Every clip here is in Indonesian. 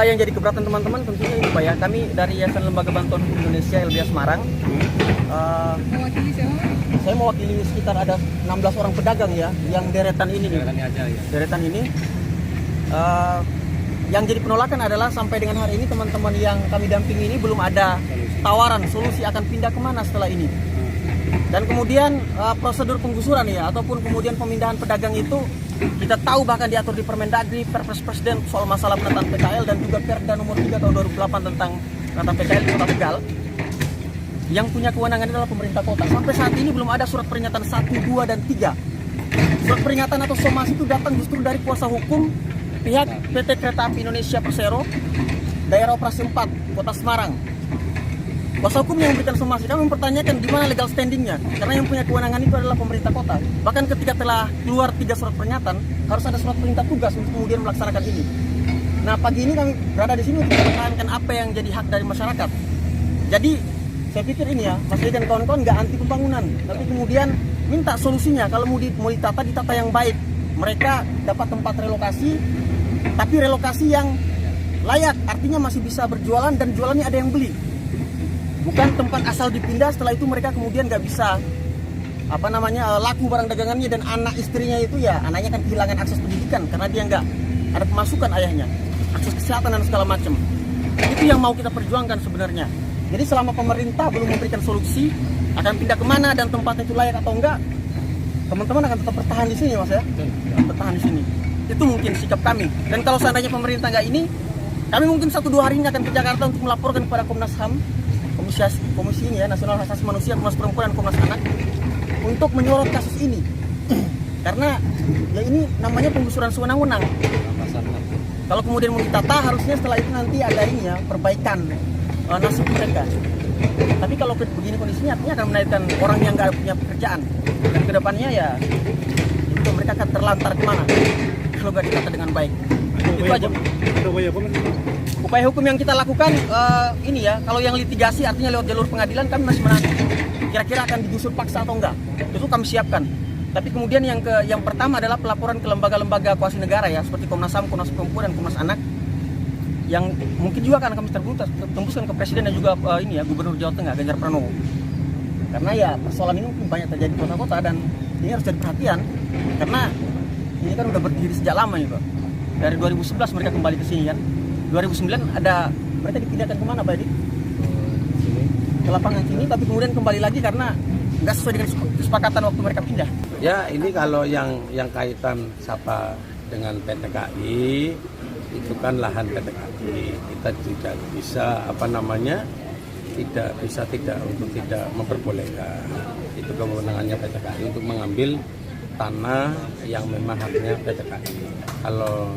yang jadi keberatan teman-teman tentunya ini Pak ya, kami dari Yayasan Lembaga Bantuan Hukum Indonesia LBH Semarang. Mewakili siapa? Saya mewakili sekitar ada 16 orang pedagang ya, yang deretan ini nih. Deretan ini. Yang jadi penolakan adalah sampai dengan hari ini teman-teman yang kami dampingi ini belum ada tawaran solusi akan pindah kemana setelah ini. Dan kemudian prosedur penggusuran ya, ataupun kemudian pemindahan pedagang itu kita tahu bahkan diatur di Permendagri, Perpres Presiden soal masalah penataan PKL dan juga Perda nomor 3 tahun 2008 tentang penataan PKL di Kota Tegal. Yang punya kewenangan adalah pemerintah kota. Sampai saat ini belum ada surat peringatan 1, 2, dan 3. Surat peringatan atau somasi itu datang justru dari kuasa hukum pihak PT Kereta Api Indonesia Persero, Daerah Operasi 4, Kota Semarang. Kuasa hukum yang memberikan somasi, kami mempertanyakan di mana legal standingnya, karena yang punya kewenangan itu adalah pemerintah kota. Bahkan ketika telah keluar 3 surat pernyataan, harus ada surat perintah tugas untuk kemudian melaksanakan ini. Nah, pagi ini kami berada di sini untuk mempertahankan apa yang jadi hak dari masyarakat. Jadi, saya pikir ini ya, Mas Dedi dan kawan-kawan nggak anti pembangunan, tapi kemudian minta solusinya. Kalau mau ditata yang baik. Mereka dapat tempat relokasi, tapi relokasi yang layak, artinya masih bisa berjualan dan jualannya ada yang beli. Bukan tempat asal dipindah, setelah itu mereka kemudian nggak bisa laku barang dagangannya, dan anak istrinya itu ya, anaknya kan kehilangan akses pendidikan karena dia nggak ada pemasukan ayahnya, akses kesehatan dan segala macam. Itu yang mau kita perjuangkan sebenarnya. Jadi selama pemerintah belum memberikan solusi akan pindah kemana dan tempatnya itu layak atau enggak, teman-teman akan tetap bertahan di sini Mas ya, bertahan di sini. Itu mungkin sikap kami. Dan kalau seandainya pemerintah nggak ini, kami mungkin 1-2 hari ini akan ke Jakarta untuk melaporkan kepada Komnas HAM, komisi ini ya, Nasional Hak Asasi Manusia, Komnas Perempuan dan Komnas Anak, untuk menyorot kasus ini. Karena ya ini namanya penggusuran sewenang-wenang. Kalau kemudian mau ditata, harusnya setelah itu nanti ada ini ya, perbaikan nasib mereka. Tapi kalau begini kondisinya, artinya akan menaikkan orang yang nggak punya pekerjaan, dan kedepannya ya itu mereka akan terlantar kemana kalau nggak ditata dengan baik. Itu aja. Upaya hukum yang kita lakukan ini ya, kalau yang litigasi artinya lewat jalur pengadilan, kami masih menanti kira-kira akan digusur paksa atau enggak. Itu kami siapkan. Tapi kemudian yang pertama adalah pelaporan ke lembaga-lembaga kuasi negara ya, seperti Komnas HAM, Komnas Perempuan dan Komnas Anak, yang mungkin juga akan kami tembuskan ke Presiden dan juga Gubernur Jawa Tengah Ganjar Pranowo. Karena ya persoalan ini mungkin banyak terjadi di kota-kota, dan ini harus jadi perhatian karena ini kan udah berdiri sejak lama nih Pak. Dari 2011 mereka kembali ke sini kan. 2009 ada mereka dipindahkan kemana Pak Edi? Ke lapangan sini, tapi kemudian kembali lagi karena nggak sesuai dengan kesepakatan waktu mereka pindah. Ya ini kalau yang kaitan dengan PT KAI, itu kan lahan PT KAI. Kita tidak bisa tidak memperbolehkan. Itu kewenangannya PT KAI untuk mengambil tanah yang memang haknya PT KAI. Kalau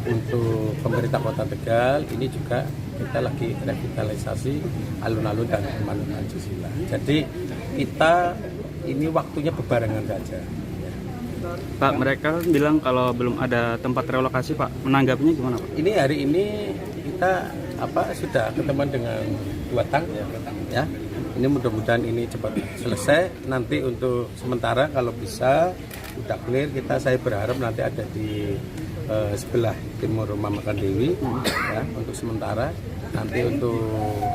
untuk pemerintah Kota Tegal ini juga kita lagi revitalisasi alun-alun dan taman Pancasila. Jadi kita ini waktunya berbarengan saja. Pak, mereka bilang kalau belum ada tempat relokasi Pak, menanggapinya gimana Pak? Ini hari ini kita sudah ketemuan dengan dua tang ya. Ini mudah-mudahan ini cepat selesai. Nanti untuk sementara kalau bisa udah clear, saya berharap nanti ada di sebelah timur Rumah Makan Dewi ya, untuk sementara. Nanti untuk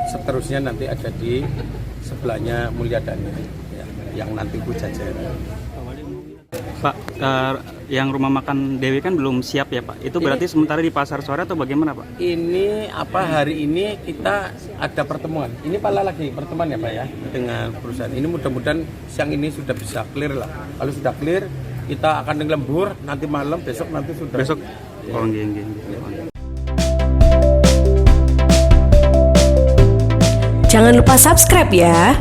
seterusnya nanti ada di sebelahnya Mulyadana ya, yang nanti Pujajar. Pak, yang Rumah Makan Dewi kan belum siap ya Pak. Itu berarti sementara di pasar sore atau bagaimana Pak? Ini hari ini kita ada pertemuan. Ini lagi pertemuan ya Pak ya, dengan perusahaan. Ini mudah-mudahan siang ini sudah bisa clear lah. Kalau sudah clear, kita akan lembur nanti malam, besok nanti sudah. Besok. Ya. Jangan lupa subscribe ya.